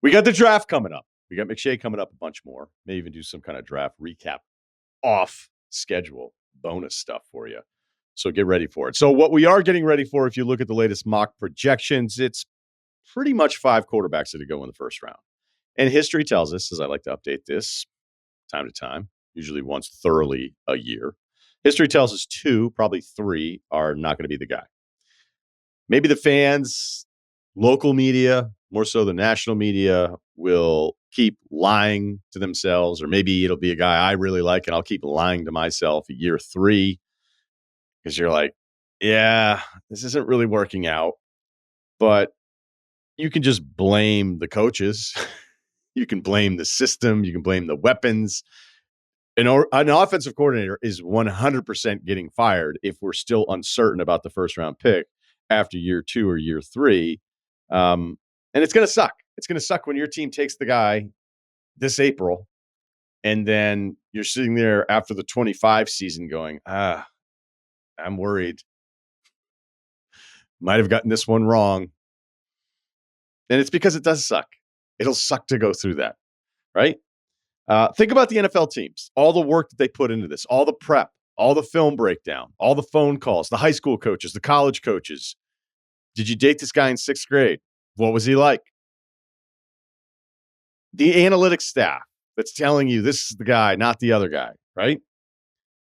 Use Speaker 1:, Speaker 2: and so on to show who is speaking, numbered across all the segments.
Speaker 1: We got the draft coming up. We got McShay coming up a bunch more. May even do some kind of draft recap off schedule bonus stuff for you. So get ready for it. So what we are getting ready for, if you look at the latest mock projections, it's pretty much 5 quarterbacks that go in the first round. And history tells us, as I like to update this time to time, usually once thoroughly a year, history tells us 2, probably 3 are not going to be the guy. Maybe the fans, local media, more so the national media, will keep lying to themselves, or maybe it'll be a guy I really like and I'll keep lying to myself year 3 because you're like, yeah, this isn't really working out. But you can just blame the coaches. You can blame the system. You can blame the weapons. An offensive coordinator is 100% getting fired if we're still uncertain about the first round pick after year 2 or year 3. And it's going to suck. It's going to suck when your team takes the guy this April and then you're sitting there after the 25 season going, I'm worried. Might have gotten this one wrong. And it's because it does suck. It'll suck to go through that, right? Think about the NFL teams, all the work that they put into this, all the prep, all the film breakdown, all the phone calls, the high school coaches, the college coaches. Did you date this guy in 6th grade? What was he like? The analytics staff that's telling you this is the guy, not the other guy, right?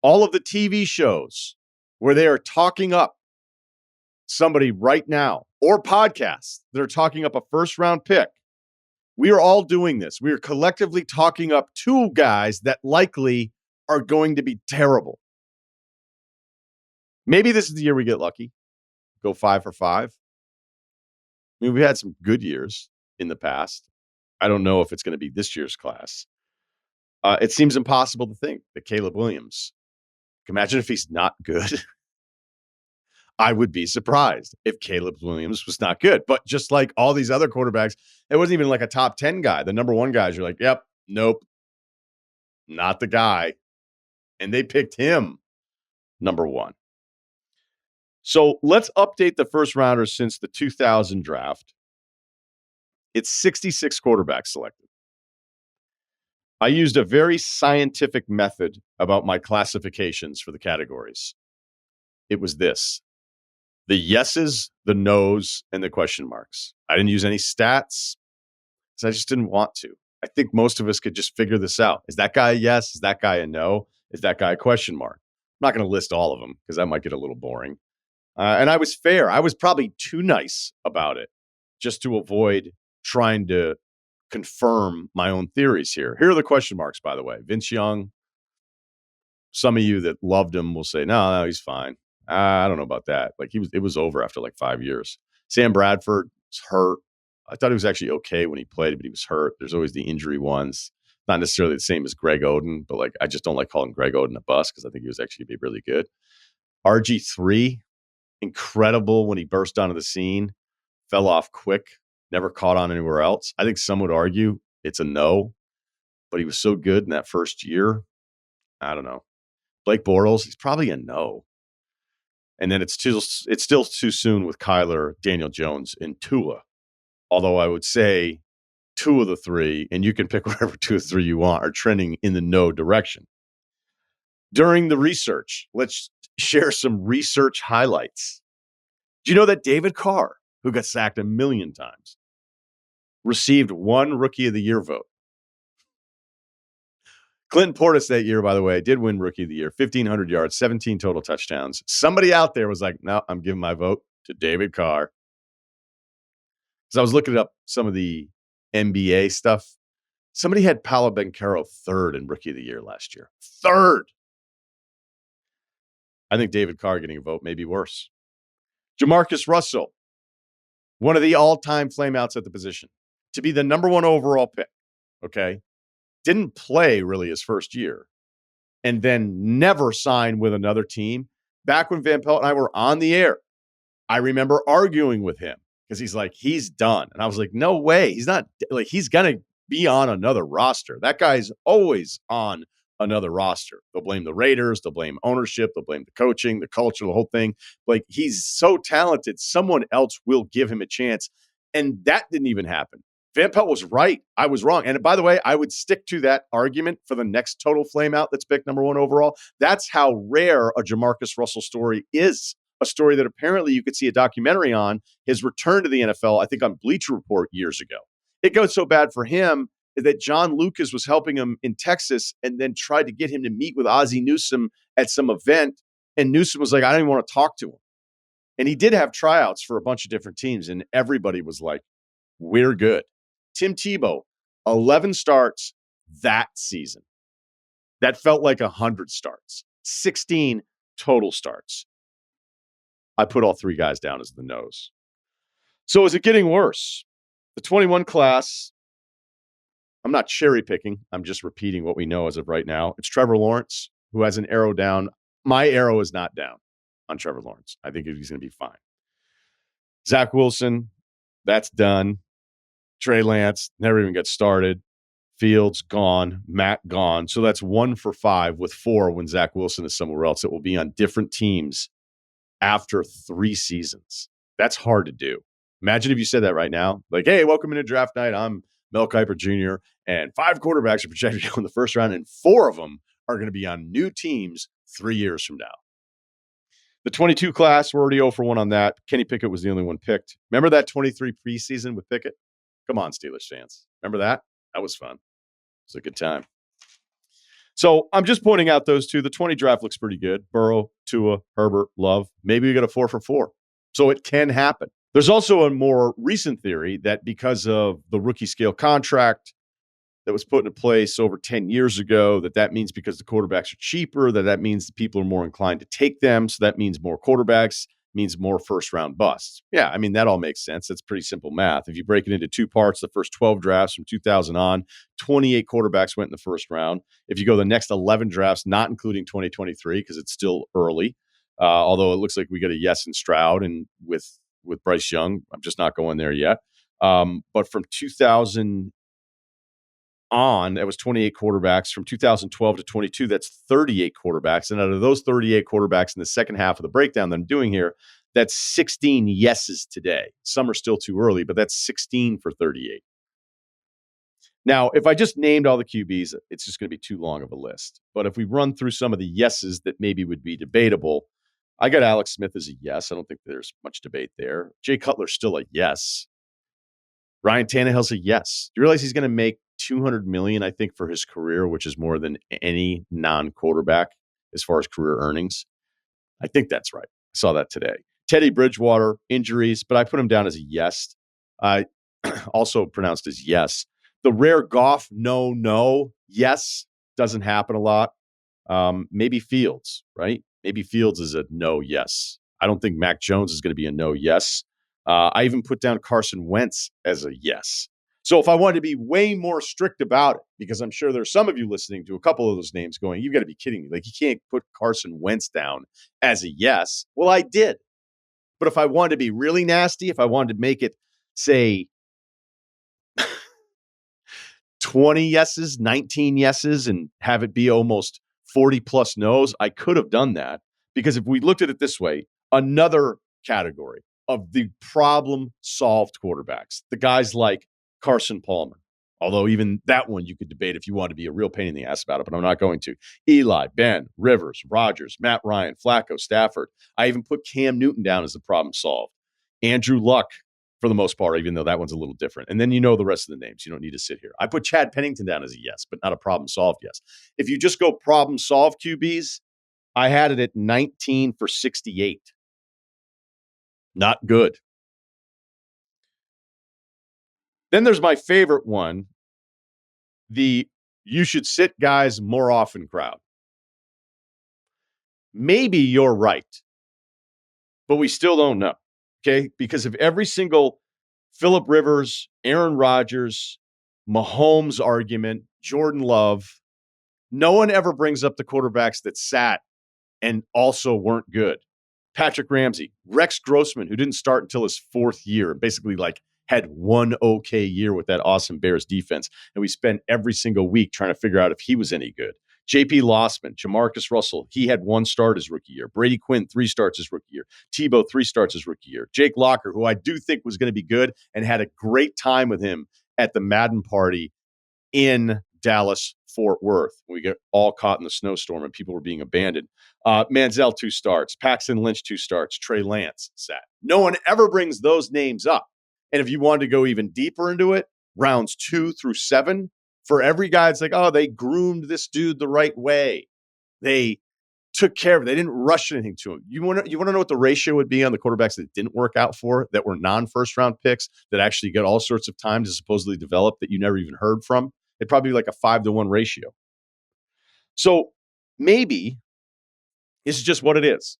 Speaker 1: All of the TV shows where they are talking up somebody right now, or podcasts that are talking up a first-round pick. We are all doing this. We are collectively talking up 2 guys that likely are going to be terrible. Maybe this is the year we get lucky, go 5 for 5. I mean, we've had some good years in the past. I don't know if it's going to be this year's class. It seems impossible to think that Caleb Williams, imagine if he's not good. I would be surprised if Caleb Williams was not good. But just like all these other quarterbacks, it wasn't even like a top 10 guy. The number 1 guys, you're like, yep, nope, not the guy. And they picked him number 1. So let's update the first rounders since the 2000 draft. It's 66 quarterbacks selected. I used a very scientific method about my classifications for the categories. It was this: the yeses, the nos, and the question marks. I didn't use any stats because I just didn't want to. I think most of us could just figure this out. Is that guy a yes? Is that guy a no? Is that guy a question mark? I'm not going to list all of them because that might get a little boring. And I was fair. I was probably too nice about it just to avoid trying to confirm my own theories here. Here are the question marks, by the way. Vince Young, some of you that loved him will say, no, he's fine. I don't know about that. Like it was over after like 5 years. Sam Bradford was hurt. I thought he was actually okay when he played, but he was hurt. There's always the injury ones. Not necessarily the same as Greg Oden, but like I just don't like calling Greg Oden a bust because I think he was actually going to be really good. RG3, incredible when he burst onto the scene, fell off quick, never caught on anywhere else. I think some would argue it's a no, but he was so good in that first year. I don't know. Blake Bortles, he's probably a no. And then it's still too soon with Kyler, Daniel Jones, and Tua. Although I would say 2 of the 3, and you can pick whatever 2 or 3 you want, are trending in the no direction. During the research, let's share some research highlights. Do you know that David Carr, who got sacked 1 million times, received 1 Rookie of the Year vote? Clinton Portis that year, by the way, did win Rookie of the Year, 1,500 yards, 17 total touchdowns. Somebody out there was like, no, I'm giving my vote to David Carr. Because I was looking up some of the NBA stuff. Somebody had Paolo Banchero 3rd in Rookie of the Year last year. 3rd. I think David Carr getting a vote may be worse. Jamarcus Russell, one of the all-time flameouts at the position, to be the number 1 overall pick, okay? Didn't play really his first year, and then never signed with another team. Back when Van Pelt and I were on the air, I remember arguing with him because he's like, he's done. And I was like, no way. He's not. Like, he's going to be on another roster. That guy's always on another roster. They'll blame the Raiders. They'll blame ownership. They'll blame the coaching, the culture, the whole thing. Like, he's so talented. Someone else will give him a chance. And that didn't even happen. Van Pelt was right. I was wrong. And by the way, I would stick to that argument for the next total flameout that's picked number 1 overall. That's how rare a Jamarcus Russell story is. A story that apparently you could see a documentary on his return to the NFL, I think on Bleacher Report years ago. It goes so bad for him that John Lucas was helping him in Texas and then tried to get him to meet with Ozzie Newsome at some event. And Newsome was like, I don't even want to talk to him. And he did have tryouts for a bunch of different teams. And everybody was like, we're good. Tim Tebow, 11 starts that season. That felt like 100 starts. 16 total starts. I put all 3 guys down as the nose. So is it getting worse? The 21 class, I'm not cherry picking. I'm just repeating what we know as of right now. It's Trevor Lawrence, who has an arrow down. My arrow is not down on Trevor Lawrence. I think he's going to be fine. Zach Wilson, that's done. Trey Lance never even gets started. Fields gone. Matt gone. So that's 1 for 5 with 4 when Zach Wilson is somewhere else. It will be on different teams after 3 seasons. That's hard to do. Imagine if you said that right now. Like, hey, welcome into draft night. I'm Mel Kiper Jr. And 5 quarterbacks are projected to go in the first round, and 4 of them are going to be on new teams 3 years from now. The 22 class, we're already 0 for 1 on that. Kenny Pickett was the only one picked. Remember that 23 preseason with Pickett? Come on, Steelers fans. Remember that? That was fun. It was a good time. So I'm just pointing out those 2. The 20 draft looks pretty good. Burrow, Tua, Herbert, Love. Maybe we get a 4 for 4. So it can happen. There's also a more recent theory that because of the rookie scale contract that was put into place over 10 years ago, that means because the quarterbacks are cheaper, that means the people are more inclined to take them. So that means more quarterbacks, means more first-round busts. Yeah, I mean, that all makes sense. That's pretty simple math. If you break it into 2 parts, the first 12 drafts from 2000 on, 28 quarterbacks went in the first round. If you go the next 11 drafts, not including 2023, because it's still early, although it looks like we get a yes in Stroud and with Bryce Young. I'm just not going there yet. But from 2000 on, that was 28 quarterbacks. From 2012 to 22, that's 38 quarterbacks. And out of those 38 quarterbacks in the second half of the breakdown that I'm doing here, that's 16 yeses today. Some are still too early, but that's 16 for 38. Now, if I just named all the QBs, it's just going to be too long of a list. But if we run through some of the yeses that maybe would be debatable, I got Alex Smith as a yes. I don't think there's much debate there. Jay Cutler's still a yes. Ryan Tannehill's a yes. Do you realize he's going to make $200 million, I think, for his career, which is more than any non-quarterback as far as career earnings? I think that's right. I saw that today. Teddy Bridgewater, injuries, but I put him down as a yes. I also pronounced as yes. The rare Goff, no, yes, doesn't happen a lot. Maybe Fields, right? Maybe Fields is a no, yes. I don't think Mac Jones is going to be a no, yes. I even put down Carson Wentz as a yes. So if I wanted to be way more strict about it, because I'm sure there's some of you listening to a couple of those names going, you've got to be kidding me. Like, you can't put Carson Wentz down as a yes. Well, I did. But if I wanted to be really nasty, if I wanted to make it, say, 20 yeses, 19 yeses, and have it be almost 40 plus no's, I could have done that. Because if we looked at it this way, another category of the problem-solved quarterbacks, the guys like Carson Palmer, although even that one you could debate if you want to be a real pain in the ass about it, but I'm not going to. Eli, Ben, Rivers, Rodgers, Matt Ryan, Flacco, Stafford. I even put Cam Newton down as the problem solved. Andrew Luck, for the most part, even though that one's a little different. And then you know the rest of the names. You don't need to sit here. I put Chad Pennington down as a yes, but not a problem solved yes. If you just go problem solved QBs, I had it at 19 for 68. Not good. Then there's my favorite one, the you should sit guys more often crowd. Maybe you're right, but we still don't know, okay? Because of every single Phillip Rivers, Aaron Rodgers, Mahomes argument, Jordan Love, no one ever brings up the quarterbacks that sat and also weren't good. Patrick Ramsey, Rex Grossman, who didn't start until his 4th year, basically like had one okay year with that awesome Bears defense. And we spent every single week trying to figure out if he was any good. J.P. Lossman, Jamarcus Russell, he had 1 start his rookie year. Brady Quinn, 3 starts his rookie year. Tebow, 3 starts his rookie year. Jake Locker, who I do think was going to be good and had a great time with him at the Madden party in Dallas, Fort Worth. We get all caught in the snowstorm and people were being abandoned. Manziel, 2 starts. Paxton Lynch, 2 starts. Trey Lance sat. No one ever brings those names up. And if you wanted to go even deeper into it, rounds 2 through 7, for every guy, it's like, oh, they groomed this dude the right way. They took care of it. They didn't rush anything to him. You want to know what the ratio would be on the quarterbacks that didn't work out for, that were non-first round picks, that actually get all sorts of time to supposedly develop that you never even heard from? It'd probably be like a 5-to-1 ratio. So maybe it's just what it is.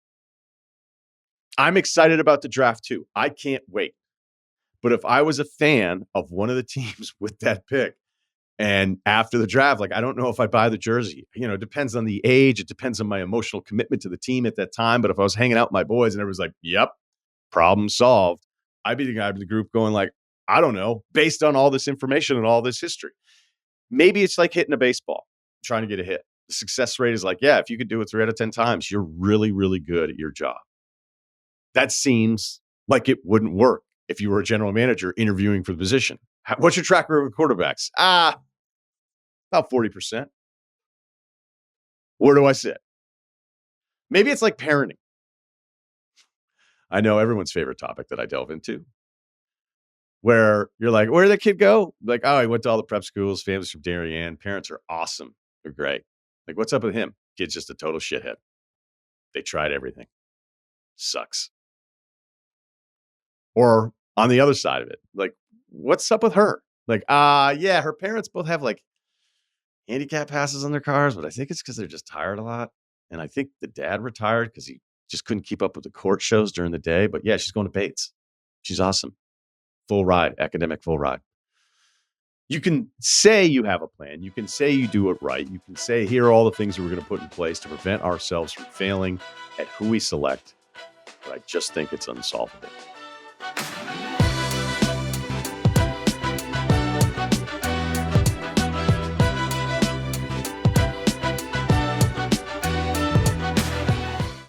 Speaker 1: I'm excited about the draft too. I can't wait. But if I was a fan of one of the teams with that pick, and after the draft, like, I don't know if I buy the jersey. It depends on the age. It depends on my emotional commitment to the team at that time. But if I was hanging out with my boys and everyone's like, yep, problem solved, I'd be the guy in the group going like, I don't know, based on all this information and all this history. Maybe it's like hitting a baseball, trying to get a hit. The success rate is like, yeah, if you could do it 3 out of 10 times, you're really, really good at your job. That seems like it wouldn't work if you were a general manager interviewing for the position. What's your track record with quarterbacks? About 40%. Where do I sit? Maybe it's like parenting. I know everyone's favorite topic that I delve into, where you're like, where did the kid go? Like, oh, he went to all the prep schools, families from Darien. Parents are awesome. They're great. Like, what's up with him? Kid's just a total shithead. They tried everything. Sucks. Or on the other side of it, like, what's up with her? Like, yeah, her parents both have like handicap passes on their cars, but I think it's because they're just tired a lot. And I think the dad retired because he just couldn't keep up with the court shows during the day. But yeah, she's going to Bates. She's awesome. Full ride, academic full ride. You can say you have a plan. You can say you do it right. You can say, here are all the things that we're going to put in place to prevent ourselves from failing at who we select. But I just think it's unsolvable.